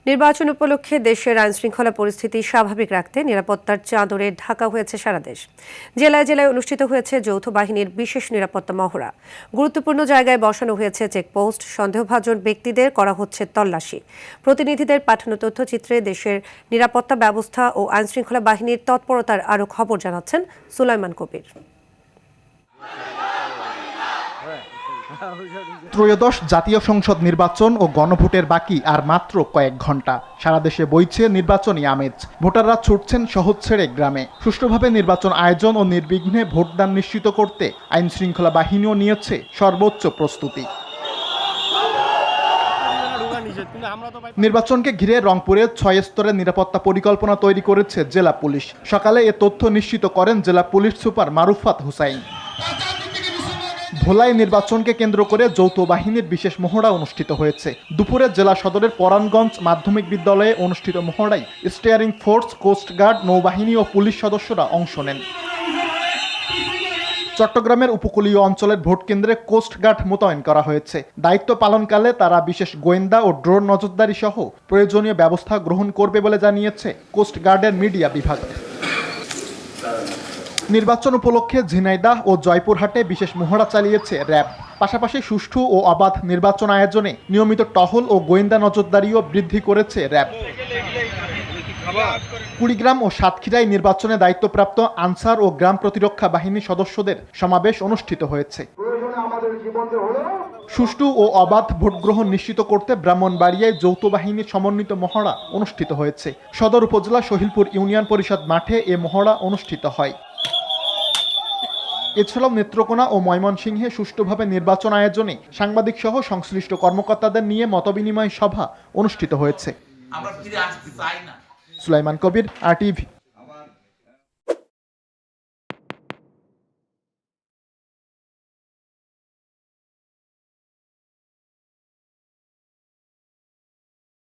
নির্বাচন উপলক্ষে দেশের আইনশৃঙ্খলা পরিস্থিতি স্বাভাবিক রাখতে নিরাপত্তার চাদরে ঢাকা হয়েছে সারা দেশ। জেলায় জেলায় অনুষ্ঠিত হয়েছে যৌথ বাহিনীর বিশেষ নিরাপত্তা মহড়া। গুরুত্বপূর্ণ জায়গায় বসানো হয়েছে চেকপোস্ট, সন্দেহভাজন ব্যক্তিদের করা হচ্ছে তল্লাশি। প্রতিনিধিদের পাঠানো তথ্যচিত্রে দেশের নিরাপত্তা ব্যবস্থা ও আইনশৃঙ্খলা বাহিনীর তৎপরতার আরও খবর জানাচ্ছেন সুলাইমান কবির। ত্রয়োদশ জাতীয় সংসদ নির্বাচন ও গণভোটের বাকি আর মাত্র কয়েক ঘন্টা। সারা দেশে বইছে নির্বাচনী আমেজ। ভোটাররা ছুটছেন শহর ছেড়ে গ্রামে। সুষ্ঠুভাবে নির্বাচন আয়োজন ও নির্বিঘ্নে ভোটদান নিশ্চিত করতে আইন শৃঙ্খলা বাহিনীও নিয়েছে সর্বোচ্চ প্রস্তুতি। নির্বাচনকে ঘিরে রংপুরে 6 স্তরের নিরাপত্তা পরিকল্পনা তৈরি করেছে জেলা পুলিশ। সকালে এ তথ্য নিশ্চিত করেন জেলা পুলিশ সুপার মারুফাত হুসাইন। ভোলায় নির্বাচনকে কেন্দ্র করে যৌথ বাহিনীর বিশেষ মহড়া অনুষ্ঠিত হয়েছে। দুপুরে জেলা সদরের পরাণগঞ্জ মাধ্যমিক বিদ্যালয়ে অনুষ্ঠিত মহড়ায় স্টিয়ারিং ফোর্স, কোস্টগার্ড, নৌবাহিনী ও পুলিশ সদস্যরা অংশ নেন। চট্টগ্রামের উপকূলীয় অঞ্চলের ভোট কেন্দ্রে কোস্টগার্ড মোতায়েন করা হয়েছে। দায়িত্ব পালনকালে তারা বিশেষ গোয়েন্দা ও ড্রোন নজরদারি সহ প্রয়োজনীয় ব্যবস্থা গ্রহণ করবে বলে জানিয়েছে কোস্টগার্ডের মিডিয়া বিভাগ। নির্বাচন উপলক্ষে ঝিনাইদহ ও জয়পুরহাটে বিশেষ মহড়া চালিয়েছে র্যাব। পাশাপাশি সুষ্ঠু ও অবাধ নির্বাচন আয়োজনে নিয়মিত টহল ও গোয়েন্দা নজরদারিও বৃদ্ধি করেছে র্যাব। কুড়িগ্রাম ও সাতক্ষীরায় নির্বাচনে দায়িত্বপ্রাপ্ত আনসার ও গ্রাম প্রতিরক্ষা বাহিনী সদস্যদের সমাবেশ অনুষ্ঠিত হয়েছে। সুষ্ঠু ও অবাধ ভোট গ্রহণ নিশ্চিত করতে ব্রাহ্মণবাড়িয়ায় যৌথ বাহিনীর সমন্বিত মহড়া অনুষ্ঠিত হয়েছে। সদর উপজেলা সহিলপুর ইউনিয়ন পরিষদ মাঠে এ মহড়া অনুষ্ঠিত হয়। এছাড়াও নেত্রকোনা ও ময়মনসিংহে সুষ্ঠুভাবে নির্বাচন আয়োজনে সাংবাদিক সহ সংশ্লিষ্ট কর্মকর্তাদের নিয়ে মতবিনিময় সভা অনুষ্ঠিত হয়েছে। সুলাইমান কবির, RTV।